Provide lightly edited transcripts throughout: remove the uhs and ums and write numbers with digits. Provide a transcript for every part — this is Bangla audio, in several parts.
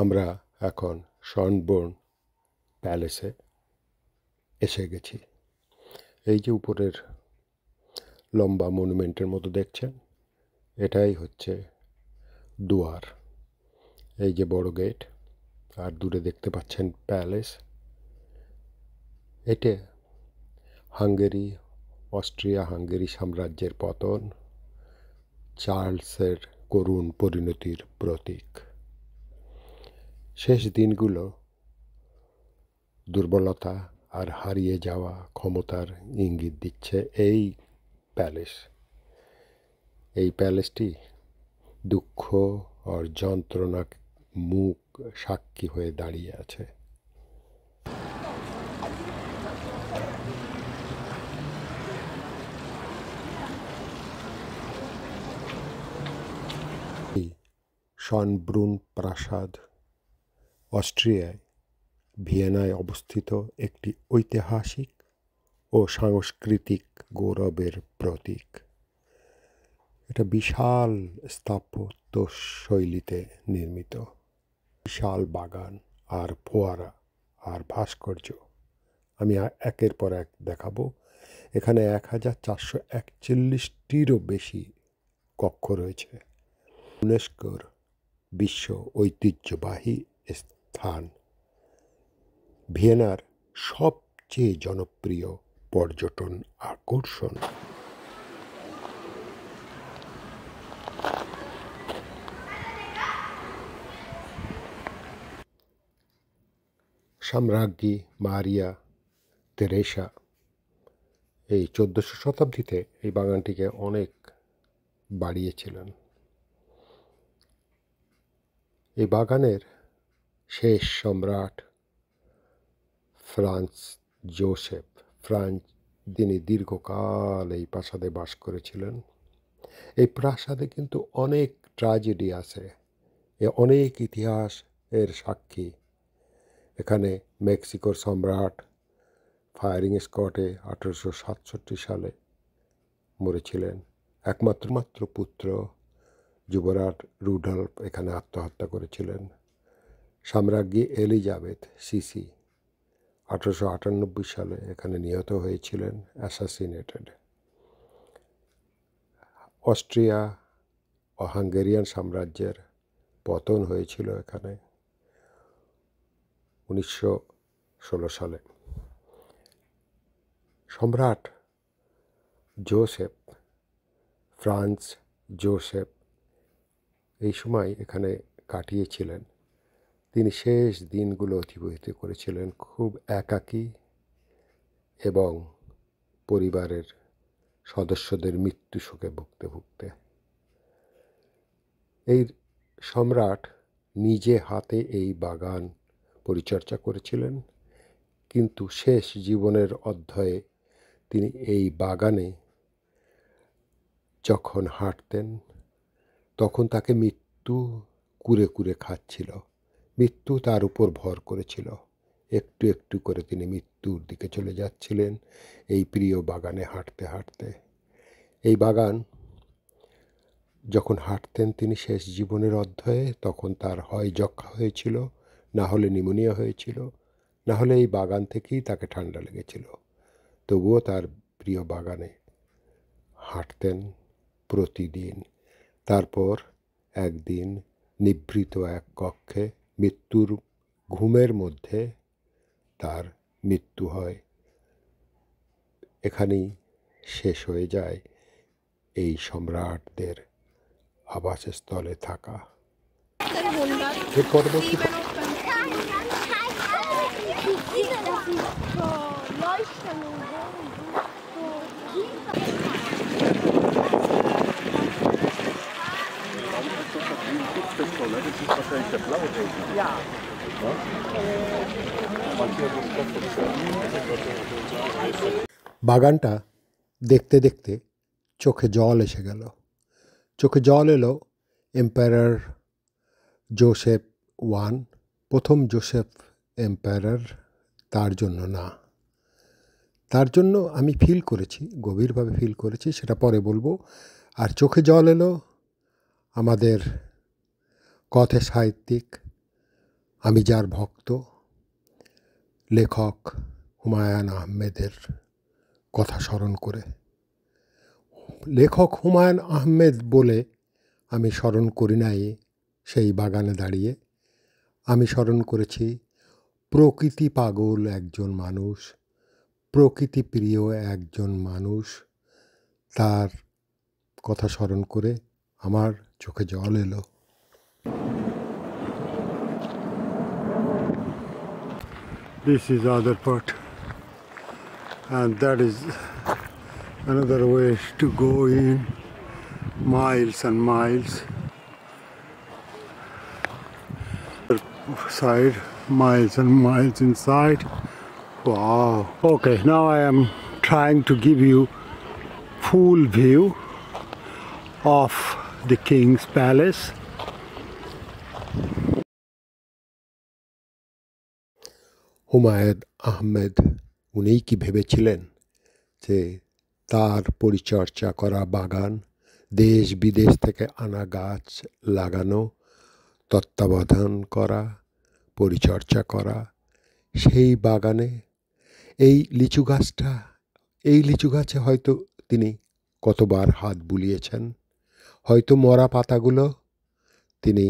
আমরা এখন শনবোর্ন প্যালেসে এসে গেছি। এই যে উপরের লম্বা মনুমেন্টের মতো দেখছেন, এটাই হচ্ছে দুয়ার। এই যে বড় গেট, আর দূরে দেখতে পাচ্ছেন প্যালেস। এটা অস্ট্রিয়া হাঙ্গেরি সাম্রাজ্যের পতন, চার্লসের করুণ পরিণতির প্রতীক। শেষ দিনগুলো দুর্বলতা আর হারিয়ে যাওয়া ক্ষমতার ইঙ্গিত দিচ্ছে এই প্যালেসটি দুঃখ আর যন্ত্রণা মুখ সাক্ষী হয়ে দাঁড়িয়ে আছে। শনব্রুন প্রাসাদ অস্ট্রিয়ায় ভিয়েনায় অবস্থিত একটি ঐতিহাসিক ও সাংস্কৃতিক গৌরবের প্রতীক। এটা বিশাল স্থাপত্য শৈলীতে নির্মিত। বিশাল বাগান আর ফোয়ারা আর ভাস্কর্য আমি একের পর এক দেখাবো। এখানে 1441টিরও বেশি কক্ষ রয়েছে। ইউনেস্কোর বিশ্ব ঐতিহ্যবাহী স্থান, ভিয়েনার সবচেয়ে জনপ্রিয় পর্যটন আকর্ষণ। সম্রাজ্ঞী মারিয়া তেরেসা এই 1400 শতাব্দীতে এই বাগানটিকে অনেক বাড়িয়েছিলেন। এই বাগানের শেষ সম্রাট তিনি দীর্ঘকাল এই প্রাসাদে বাস করেছিলেন। এই প্রাসাদে কিন্তু অনেক ট্র্যাজেডি আছে, অনেক ইতিহাস এর সাক্ষী। এখানে মেক্সিকোর সম্রাট ফায়ারিং স্কোয়াডে 1867 সালে মরেছিলেন। একমাত্র পুত্র যুবরাজ রুডলফ এখানে আত্মহত্যা করেছিলেন। সম্রাজ্ঞী এলিজাবেথ সিসি 1898 সালে এখানে নিহত হয়েছিলেন, অ্যাসাসিনেটেড। অস্ট্রিয়া ও হাঙ্গেরিয়ান সাম্রাজ্যের পতন হয়েছিল এখানে 1916 সালে। সম্রাট ফ্রান্স জোসেফ এই সময় এখানে কাটিয়েছিলেন। তিনি শেষ দিনগুলো অতিবাহিত করেছিলেন খুব একাকী এবং পরিবারের সদস্যদের মৃত্যু শোকে ভুগতে। এই সম্রাট নিজে হাতে এই বাগান পরিচর্যা করেছিলেন, কিন্তু শেষ জীবনের অধ্যায়ে তিনি এই বাগানে যখন হাঁটতেন তখন তাকে মৃত্যু কুরে কুরে খাচ্ছিল। মৃত্যু তার উপর ভর করেছিল। একটু একটু করে তিনি মৃত্যুর দিকে চলে যাচ্ছিলেন এই প্রিয় বাগানে হাঁটতে হাঁটতে। এই বাগান যখন হাঁটতেন তিনি শেষ জীবনের অধ্যায়ে, তখন তার হয় যক্ষা হয়েছিল, না হলে নিউমোনিয়া হয়েছিল, না হলে এই বাগান থেকেই তাকে ঠান্ডা লেগেছিল। তবুও তার প্রিয় বাগানে হাঁটতেন প্রতিদিন। তারপর একদিন নিভৃত এক কক্ষে মৃত্যুর ঘুমের মধ্যে তার মৃত্যু হয়। এখানেই শেষ হয়ে যায় এই সম্রাটদের আবাসস্থলে থাকা। এর পরবর্তী বাগানটা দেখতে দেখতে চোখে জল এসে গেল। চোখে জল এলো এম্পায়ার জোসেফ প্রথম জোসেফ এম্পায়ার, তার জন্য না। তার জন্য আমি গভীরভাবে ফিল করেছি, সেটা পরে বলবো। আর চোখে জল এলো আমাদের কথা সাহিত্যিক আমি যার ভক্ত, লেখক হুমায়ুন আহমেদের কথা স্মরণ করে, লেখক হুমায়ুন আহমেদ বলে আমি স্মরণ করি নাই সেই বাগানে দাঁড়িয়ে, আমি স্মরণ করেছি প্রকৃতি পাগল একজন মানুষ, প্রকৃতিপ্রিয় একজন মানুষ। তার কথা স্মরণ করে আমার চোখে জল এলো। This is other part, and that is another way to go in, miles and miles. Side, miles and miles inside. Wow. Okay, now I am trying to give you full view of the King's Palace. Humayun Ahmed উনিই কি ভেবেছিলেন যে তার পরিচর্যা করা বাগান, দেশ বিদেশ থেকে আনা গাছ লাগানো, তত্ত্বাবধান করা, পরিচর্যা করা, সেই বাগানে এই লিচু গাছটা, এই লিচু গাছে হয়তো তিনি কতবার হাত বুলিয়েছেন, হয়তো মরা পাতাগুলো তিনি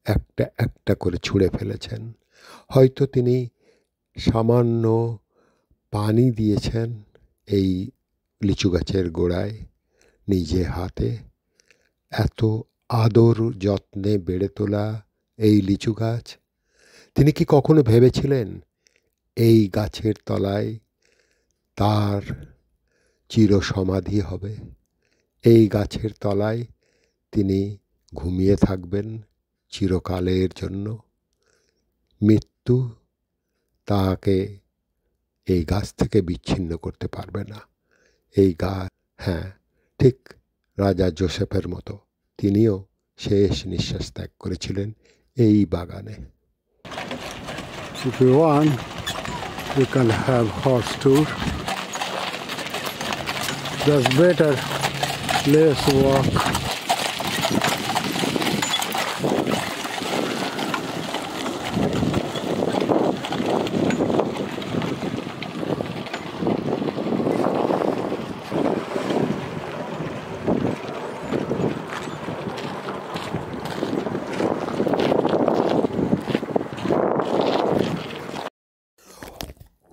একটা একটা করে ছুঁড়ে ফেলেছেন, হয়তো তিনি সামান্য পানি দিয়েছেন এই লিচু গাছের গোড়ায় নিজে হাতে। এত আদর যত্নে বেড়ে তোলা এই লিচু গাছ, তিনি কি কখনো ভেবেছিলেন এই গাছের তলায় তার চিরসমাধি হবে? এই গাছের তলায় তিনি ঘুমিয়ে থাকবেন চিরকালের জন্য। মৃত্যু তাকে এই গাছ থেকে বিচ্ছিন্ন করতে পারবে না। এই গাছ, হ্যাঁ, ঠিক রাজা জোসেফের মতো তিনিও শেষ নিঃশ্বাস ত্যাগ করেছিলেন এই বাগানে। If you want, you can have horse tour. That's better. Let's walk.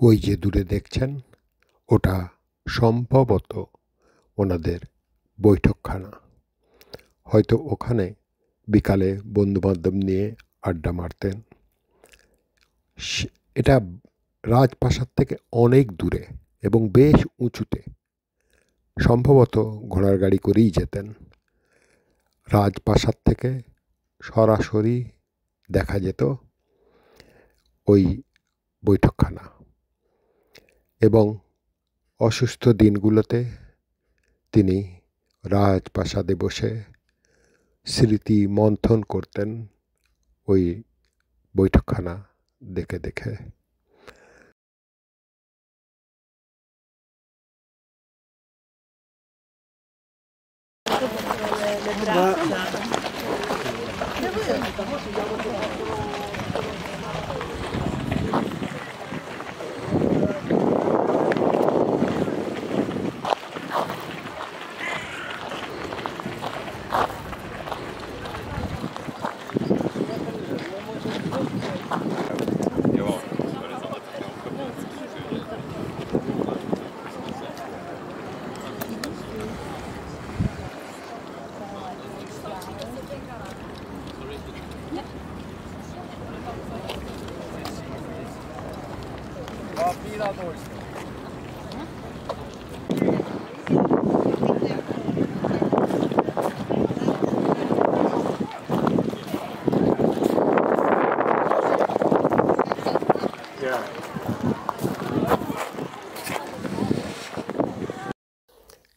ওই যে দূরে দেখছেন, ওটা সম্ভবত ওনাদের বৈঠকখানা। হয়তো ওখানে বিকালে বন্ধুবান্ধব নিয়ে আড্ডা মারতেন। এটা রাজপ্রাসাদ থেকে অনেক দূরে এবং বেশ উঁচুতে। সম্ভবত ঘোড়ার গাড়ি করেই যেতেন। রাজপ্রাসাদ থেকে সরাসরি দেখা যেত ওই বৈঠকখানা। এবং অসুস্থ দিনগুলোতে তিনি রাজপ্রাসাদে বসে স্মৃতি মন্থন করতেন ওই বৈঠকখানা দেখে দেখে।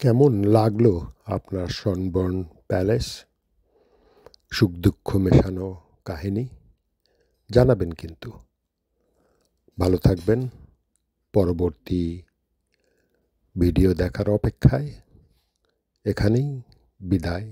কেমন লাগলো আপনার সনবর্ন প্যালেস? সুখ দুঃখ মেশানো কাহিনী জানাবেন কিন্তু। ভালো থাকবেন। পরবর্তী ভিডিও দেখার অপেক্ষায় এখানেই বিদায়।